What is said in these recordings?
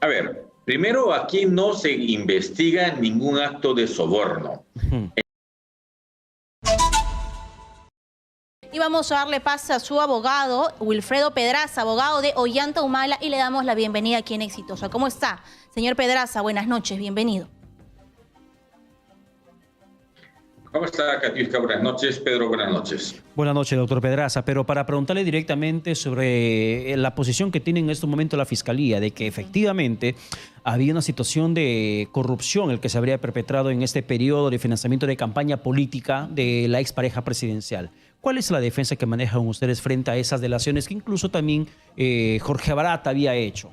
A ver, primero aquí no se investiga ningún acto de soborno. Y vamos a darle paso a su abogado, Wilfredo Pedraza, abogado de Ollanta Humala, y le damos la bienvenida aquí en Exitosa. ¿Cómo está? Señor Pedraza, buenas noches, bienvenido. ¿Cómo está, Katiuska? Buenas noches. Pedro, buenas noches. Buenas noches, doctor Pedraza. Pero para preguntarle directamente sobre la posición que tiene en este momento la Fiscalía, de que efectivamente había una situación de corrupción el que se habría perpetrado en este periodo de financiamiento de campaña política de la expareja presidencial. ¿Cuál es la defensa que manejan ustedes frente a esas delaciones que incluso también Jorge Barat había hecho?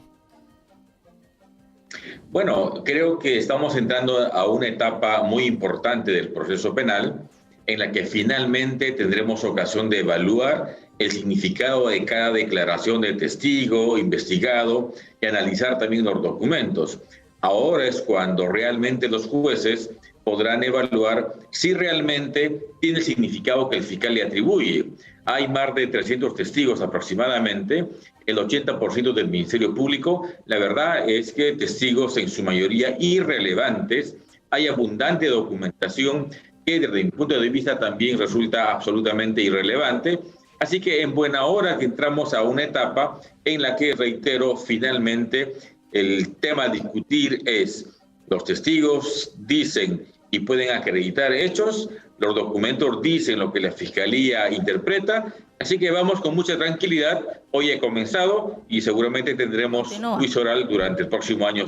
Bueno, creo que estamos entrando a una etapa muy importante del proceso penal en la que finalmente tendremos ocasión de evaluar el significado de cada declaración de testigo, investigado y analizar también los documentos. Ahora es cuando realmente los jueces podrán evaluar si realmente tiene el significado que el fiscal le atribuye. Hay más de 300 testigos aproximadamente, el 80% del Ministerio Público. La verdad es que testigos en su mayoría irrelevantes. Hay abundante documentación que desde mi punto de vista también resulta absolutamente irrelevante. Así que en buena hora que entramos a una etapa en la que, reitero, finalmente el tema a discutir es: los testigos dicen y pueden acreditar hechos, los documentos dicen lo que la Fiscalía interpreta, así que vamos con mucha tranquilidad. Hoy he comenzado y seguramente tendremos juicio oral durante el próximo año,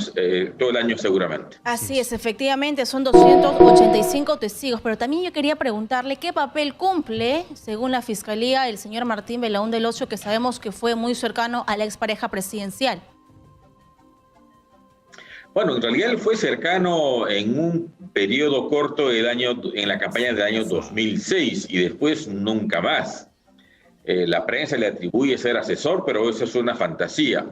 todo el año seguramente. Así es, efectivamente son 285 testigos, pero también yo quería preguntarle qué papel cumple, según la Fiscalía, el señor Martín Belaúnde Locio, que sabemos que fue muy cercano a la expareja presidencial. Bueno, en realidad él fue cercano en un periodo corto en la campaña del año 2006 y después nunca más. La prensa le atribuye ser asesor, pero eso es una fantasía.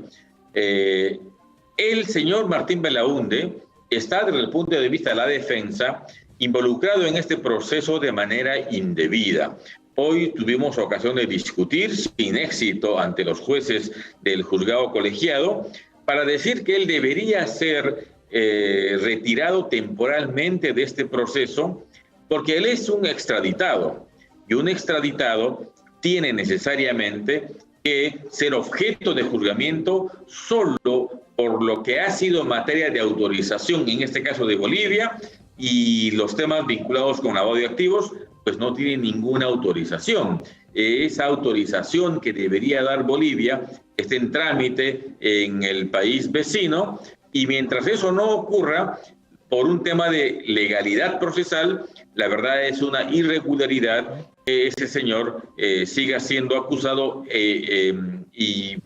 El señor Martín Belaúnde está, desde el punto de vista de la defensa, involucrado en este proceso de manera indebida. Hoy tuvimos ocasión de discutir sin éxito ante los jueces del juzgado colegiado para decir que él debería ser retirado temporalmente de este proceso porque él es un extraditado y un extraditado tiene necesariamente que ser objeto de juzgamiento solo por lo que ha sido materia de autorización, en este caso de Bolivia, y los temas vinculados con lavado de activos pues no tienen ninguna autorización. Esa autorización que debería dar Bolivia está en trámite en el país vecino y mientras eso no ocurra, por un tema de legalidad procesal, la verdad es una irregularidad que ese señor siga siendo acusado y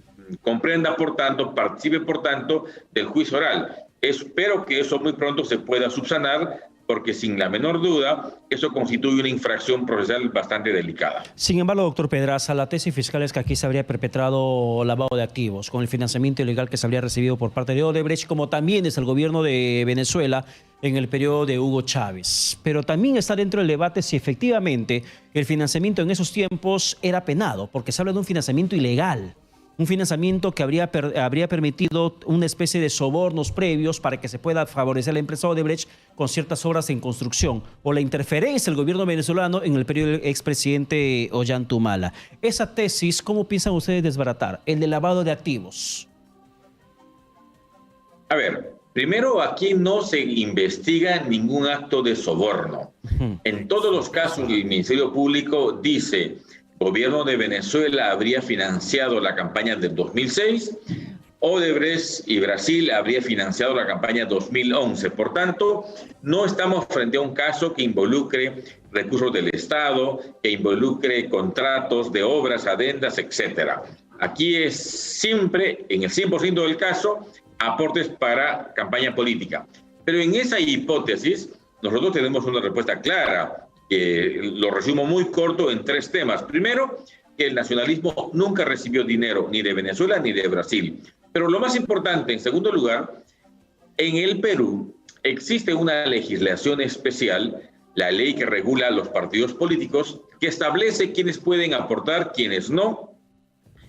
comprenda, por tanto, participe, por tanto, del juicio oral. Espero que eso muy pronto se pueda subsanar, porque sin la menor duda, eso constituye una infracción procesal bastante delicada. Sin embargo, doctor Pedraza, la tesis fiscal es que aquí se habría perpetrado lavado de activos con el financiamiento ilegal que se habría recibido por parte de Odebrecht, como también es el gobierno de Venezuela en el periodo de Hugo Chávez. Pero también está dentro del debate si efectivamente el financiamiento en esos tiempos era penado, porque se habla de un financiamiento ilegal. Un financiamiento que habría permitido una especie de sobornos previos para que se pueda favorecer a la empresa Odebrecht con ciertas obras en construcción, o la interferencia del gobierno venezolano en el periodo del expresidente Ollanta Humala. Esa tesis, ¿cómo piensan ustedes desbaratar? El de lavado de activos. A ver, primero aquí no se investiga ningún acto de soborno. En todos los casos el Ministerio Público dice: el gobierno de Venezuela habría financiado la campaña del 2006, Odebrecht y Brasil habría financiado la campaña 2011. Por tanto, no estamos frente a un caso que involucre recursos del Estado, que involucre contratos de obras, adendas, etc. Aquí es siempre, en el 100% del caso, aportes para campaña política. Pero en esa hipótesis, nosotros tenemos una respuesta clara. Lo resumo muy corto en 3 temas. Primero, que el nacionalismo nunca recibió dinero ni de Venezuela ni de Brasil. Pero lo más importante, en segundo lugar, en el Perú existe una legislación especial, la ley que regula los partidos políticos, que establece quiénes pueden aportar, quiénes no.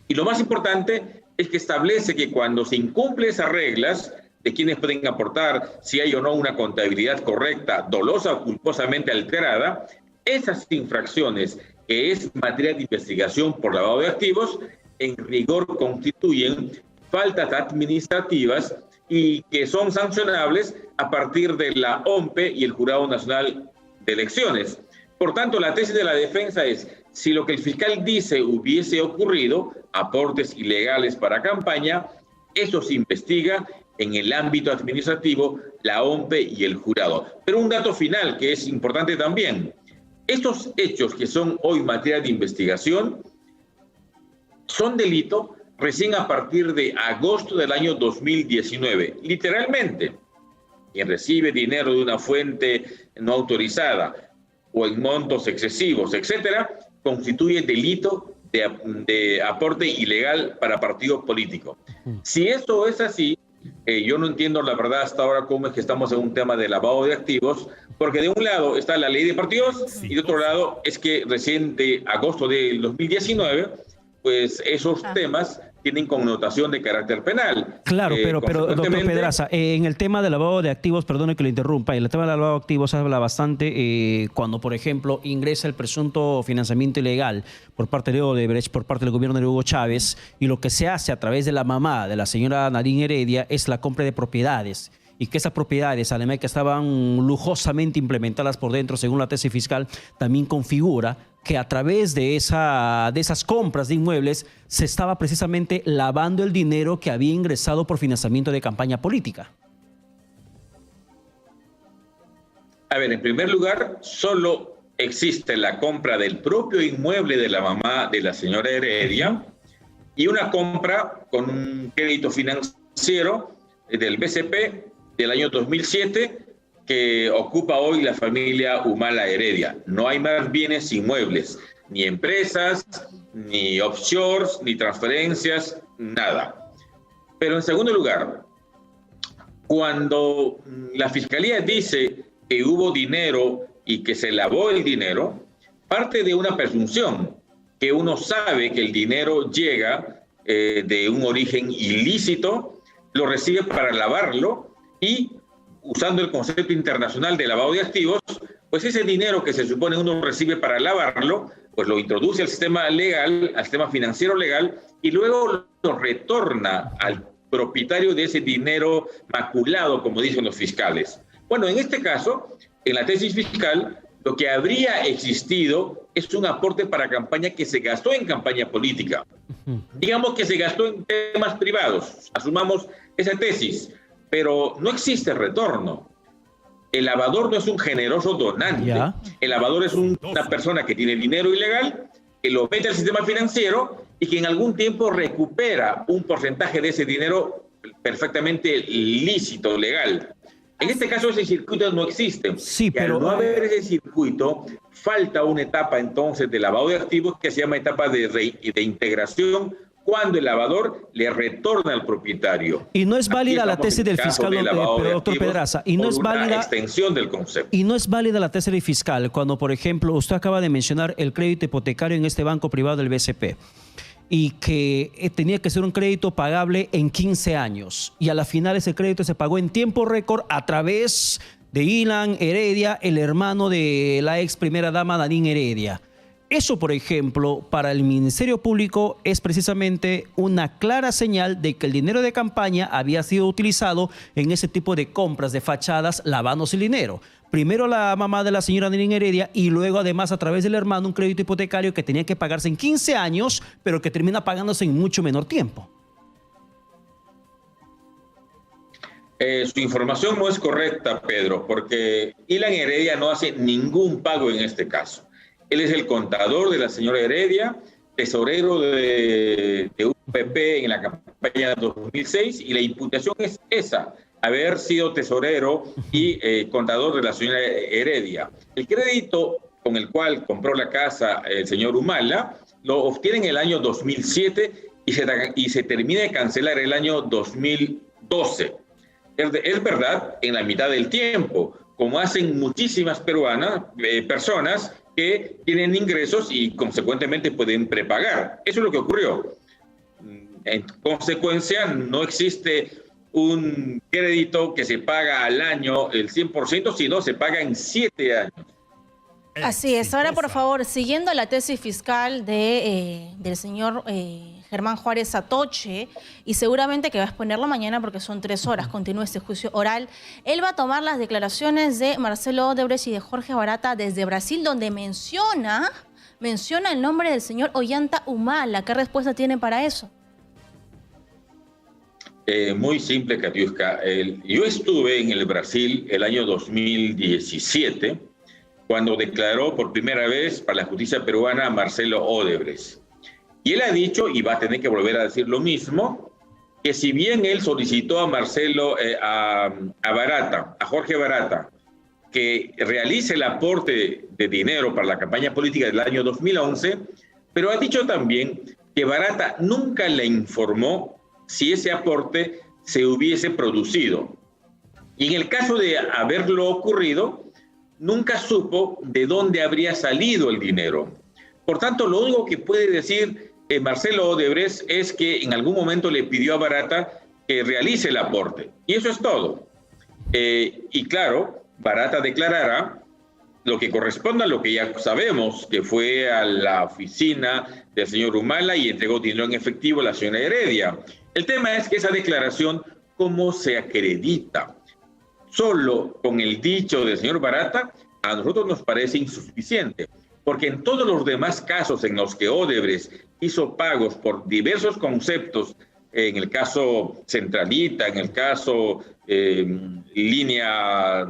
Y lo más importante es que establece que cuando se incumplen esas reglas de quiénes pueden aportar, si hay o no una contabilidad correcta, dolosa o culposamente alterada, esas infracciones, que es materia de investigación por lavado de activos, en rigor constituyen faltas administrativas y que son sancionables a partir de la OMPE y el Jurado Nacional de Elecciones. Por tanto, la tesis de la defensa es, si lo que el fiscal dice hubiese ocurrido, aportes ilegales para campaña, eso se investiga en el ámbito administrativo, la OMPE y el jurado. Pero un dato final que es importante también, estos hechos que son hoy materia de investigación son delito recién a partir de agosto del año 2019. Literalmente, quien recibe dinero de una fuente no autorizada o en montos excesivos, etcétera, constituye delito de aporte ilegal para partido político. Si esto es así, yo no entiendo la verdad hasta ahora cómo es que estamos en un tema de lavado de activos, porque de un lado está la ley de partidos y de otro lado es que recién de agosto del 2019, pues esos temas tienen connotación de carácter penal. Claro, pero doctor Pedraza, en el tema del lavado de activos, perdone que lo interrumpa, en el tema del lavado de activos se habla bastante cuando, por ejemplo, ingresa el presunto financiamiento ilegal por parte de Odebrecht, por parte del gobierno de Hugo Chávez, y lo que se hace a través de la mamá de la señora Nadine Heredia es la compra de propiedades. Y que esas propiedades, además que estaban lujosamente implementadas por dentro, según la tesis fiscal, también configura que a través de esas compras de inmuebles se estaba precisamente lavando el dinero que había ingresado por financiamiento de campaña política. A ver, en primer lugar, solo existe la compra del propio inmueble de la mamá de la señora Heredia y una compra con un crédito financiero del BCP del año 2007 que ocupa hoy la familia Humala Heredia. No hay más bienes inmuebles, ni empresas, ni offshores, ni transferencias, nada. Pero en segundo lugar, cuando la Fiscalía dice que hubo dinero y que se lavó el dinero, parte de una presunción que uno sabe que el dinero llega de un origen ilícito, lo recibe para lavarlo y, usando el concepto internacional de lavado de activos, pues ese dinero que se supone uno recibe para lavarlo, pues lo introduce al sistema legal, al sistema financiero legal, y luego lo retorna al propietario de ese dinero maculado, como dicen los fiscales. Bueno, en este caso, en la tesis fiscal, lo que habría existido es un aporte para campaña que se gastó en campaña política. Digamos que se gastó en temas privados, asumamos esa tesis, pero no existe retorno. El lavador no es un generoso donante. ¿Ya? El lavador es una persona que tiene dinero ilegal, que lo mete al sistema financiero y que en algún tiempo recupera un porcentaje de ese dinero perfectamente lícito, legal. En este caso ese circuito no existe. Sí, pero al no haber ese circuito, falta una etapa entonces de lavado de activos que se llama etapa de integración, cuando el lavador le retorna al propietario. Y no es válida la tesis del fiscal, pero doctor Pedraza, y no es válida extensión del concepto. Y no es válida la tesis del fiscal cuando, por ejemplo, usted acaba de mencionar el crédito hipotecario en este banco privado del BCP y que tenía que ser un crédito pagable en 15 años y a la final ese crédito se pagó en tiempo récord a través de Ilan Heredia, el hermano de la ex primera dama Nadine Heredia. Eso, por ejemplo, para el Ministerio Público es precisamente una clara señal de que el dinero de campaña había sido utilizado en ese tipo de compras de fachadas lavándose el dinero. Primero la mamá de la señora Nadine Heredia y luego además a través del hermano un crédito hipotecario que tenía que pagarse en 15 años, pero que termina pagándose en mucho menor tiempo. Su información no es correcta, Pedro, porque Ilan Heredia no hace ningún pago en este caso. Él es el contador de la señora Heredia, tesorero de UPP en la campaña de 2006, y la imputación es esa, haber sido tesorero y contador de la señora Heredia. El crédito con el cual compró la casa el señor Humala lo obtiene en el año 2007 y se termina de cancelar el año 2012. Es verdad, en la mitad del tiempo, como hacen muchísimas personas que tienen ingresos y consecuentemente pueden prepagar. Eso es lo que ocurrió. en consecuencia, no existe un crédito que se paga al año el 100%, sino se paga en 7 años. Así es. Ahora, por favor, siguiendo la tesis fiscal del señor Germán Juárez Atoche, y seguramente que va a exponerlo mañana porque son 3 horas, continúa este juicio oral, él va a tomar las declaraciones de Marcelo Odebrecht y de Jorge Barata desde Brasil, donde menciona el nombre del señor Ollanta Humala. ¿Qué respuesta tiene para eso? Muy simple, Katiuska. Yo estuve en el Brasil el año 2017, cuando declaró por primera vez para la justicia peruana Marcelo Odebrecht. Y él ha dicho, y va a tener que volver a decir lo mismo, que si bien él solicitó a Marcelo, a Barata, a Jorge Barata, que realice el aporte de dinero para la campaña política del año 2011, pero ha dicho también que Barata nunca le informó si ese aporte se hubiese producido. Y en el caso de haberlo ocurrido, nunca supo de dónde habría salido el dinero. Por tanto, lo único que puede decir Marcelo Odebrecht es que en algún momento le pidió a Barata que realice el aporte. Y eso es todo. Y claro, Barata declarará lo que corresponde a lo que ya sabemos, que fue a la oficina del señor Humala y entregó dinero en efectivo a la señora Heredia. El tema es que esa declaración, ¿cómo se acredita? Solo con el dicho del señor Barata, a nosotros nos parece insuficiente, porque en todos los demás casos en los que Odebrecht hizo pagos por diversos conceptos, en el caso Centralita, en el caso línea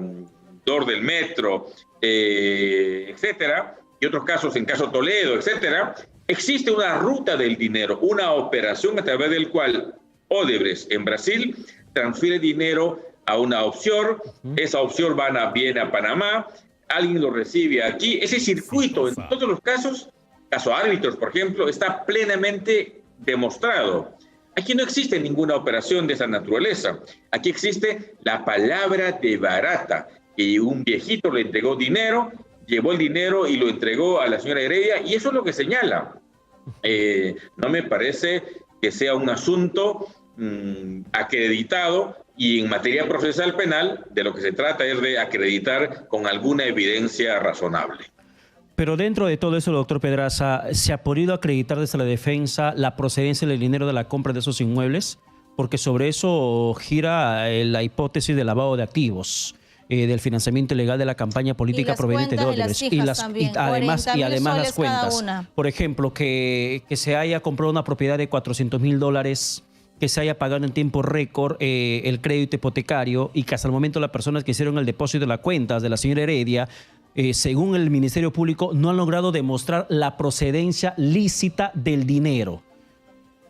2 del metro, etcétera, y otros casos en caso Toledo, etcétera, existe una ruta del dinero, una operación a través del cual Odebrecht en Brasil transfiere dinero a una offshore, esa offshore viene a Panamá, alguien lo recibe aquí. Ese circuito, en todos los casos, caso árbitros, por ejemplo, está plenamente demostrado. Aquí no existe ninguna operación de esa naturaleza. Aquí existe la palabra de Barata, que un viejito le entregó dinero, llevó el dinero y lo entregó a la señora Heredia, y eso es lo que señala. No me parece que sea un asunto acreditado, y en materia procesal penal de lo que se trata es de acreditar con alguna evidencia razonable. Pero dentro de todo eso, doctor Pedraza, ¿se ha podido acreditar desde la defensa la procedencia del dinero de la compra de esos inmuebles? Porque sobre eso gira la hipótesis de lavado de activos, del financiamiento ilegal de la campaña política proveniente de Odebrecht. Y además las cuentas. Por ejemplo, que se haya comprado una propiedad de $400,000, que se haya pagado en tiempo récord el crédito hipotecario, y que hasta el momento las personas que hicieron el depósito de las cuentas de la señora Heredia, según el Ministerio Público, no han logrado demostrar la procedencia lícita del dinero.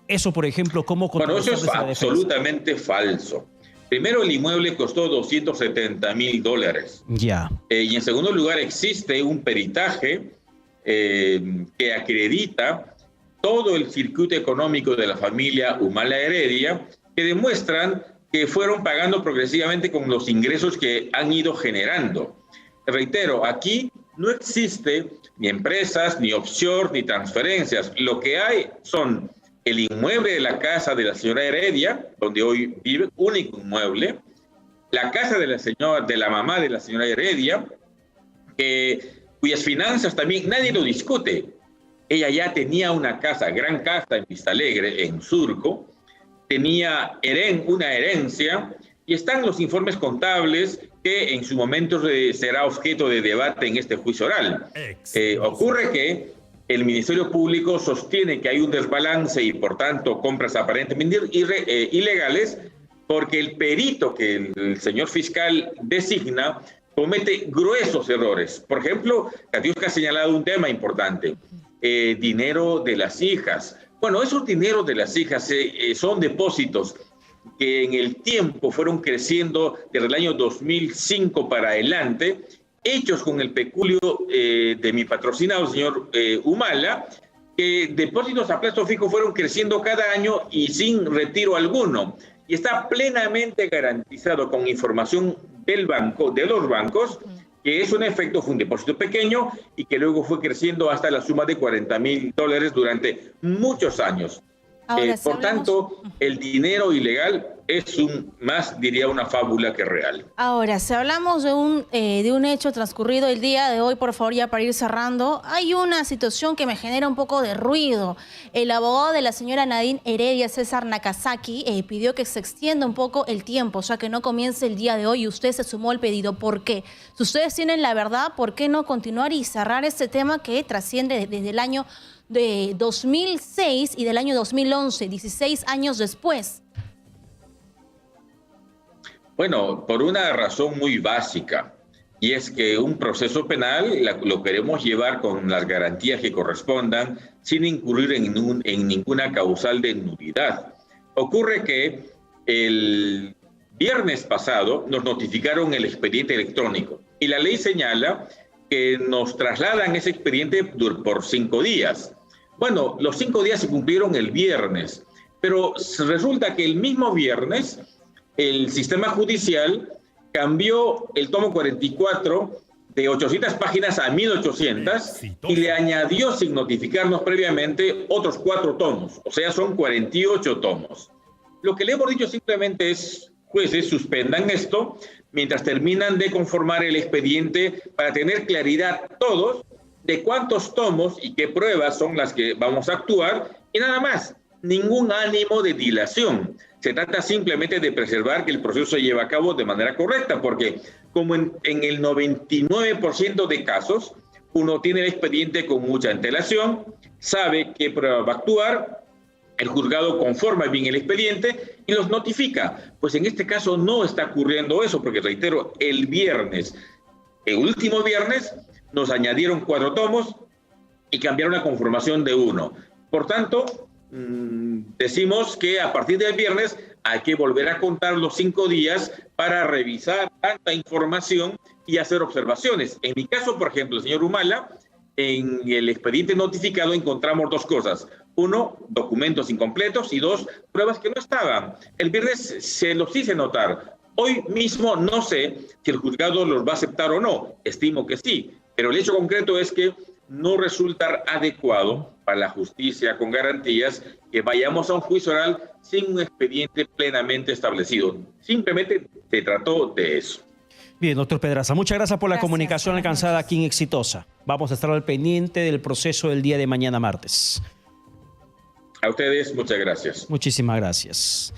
Eso, por ejemplo, ¿cómo contrarrestar? Bueno, eso es absolutamente falso. Primero, el inmueble costó $270,000. Ya. Y en segundo lugar, existe un peritaje que acredita todo el circuito económico de la familia Humala Heredia, que demuestran que fueron pagando progresivamente con los ingresos que han ido generando. Reitero, aquí no existe ni empresas, ni offshore, ni transferencias. Lo que hay son el inmueble de la casa de la señora Heredia, donde hoy vive, único inmueble, la casa de la mamá de la señora Heredia, cuyas finanzas también nadie lo discute. Ella ya tenía una casa, gran casa en Vista Alegre, en Surco, tenía una herencia, y están los informes contables que en su momento será objeto de debate en este juicio oral. Ocurre que el Ministerio Público sostiene que hay un desbalance y por tanto compras aparentemente ilegales, porque el perito que el señor fiscal designa comete gruesos errores. Por ejemplo, Katiuska ha señalado un tema importante. Dinero de las hijas. Bueno, esos dineros de las hijas son depósitos que en el tiempo fueron creciendo desde el año 2005 para adelante, hechos con el peculio de mi patrocinado, el señor Humala, que depósitos a plazo fijo fueron creciendo cada año y sin retiro alguno. Y está plenamente garantizado con información del banco, de los bancos, que es un efecto, fue un depósito pequeño y que luego fue creciendo hasta la suma de $40,000 durante muchos años. Ahora, si Por hablamos- tanto, el dinero ilegal es diría, una fábula que real. Ahora, si hablamos de un hecho transcurrido el día de hoy, por favor, ya para ir cerrando, hay una situación que me genera un poco de ruido. El abogado de la señora Nadine Heredia, César Nakazaki, pidió que se extienda un poco el tiempo, o sea, que no comience el día de hoy, y usted se sumó al pedido. ¿Por qué? Si ustedes tienen la verdad, ¿por qué no continuar y cerrar este tema que trasciende desde el año de 2006 y del año 2011, 16 años después? Bueno, por una razón muy básica, y es que un proceso penal lo queremos llevar con las garantías que correspondan, sin incurrir en ninguna causal de nulidad. Ocurre que el viernes pasado nos notificaron el expediente electrónico, y la ley señala que nos trasladan ese expediente por 5 días. Bueno, los 5 días se cumplieron el viernes, pero resulta que el mismo viernes el sistema judicial cambió el tomo 44 de 800 páginas a 1800 y le añadió, sin notificarnos previamente, otros 4 tomos. O sea, son 48 tomos. Lo que le hemos dicho simplemente es, jueces, suspendan esto mientras terminan de conformar el expediente para tener claridad todos de cuántos tomos y qué pruebas son las que vamos a actuar, y nada más. Ningún ánimo de dilación. Se trata simplemente de preservar que el proceso se lleve a cabo de manera correcta, porque como en el 99% de casos, uno tiene el expediente con mucha antelación, sabe qué prueba va a actuar, el juzgado conforma bien el expediente y los notifica. Pues en este caso no está ocurriendo eso, porque reitero, el último viernes, nos añadieron 4 tomos y cambiaron la conformación de 1. Por tanto, decimos que a partir del viernes hay que volver a contar los 5 días para revisar tanta información y hacer observaciones. En mi caso, por ejemplo, señor Humala, en el expediente notificado encontramos 2 cosas. 1, documentos incompletos, y 2, pruebas que no estaban. El viernes se los hice notar. Hoy mismo no sé si el juzgado los va a aceptar o no. Estimo que sí, pero el hecho concreto es que no resulta adecuado para la justicia con garantías que vayamos a un juicio oral sin un expediente plenamente establecido. Simplemente se trató de eso. Bien, doctor Pedraza, muchas gracias por la comunicación buenas alcanzada noches. aquí en Exitosa. Vamos a estar al pendiente del proceso del día de mañana martes. A ustedes, muchas gracias. Muchísimas gracias.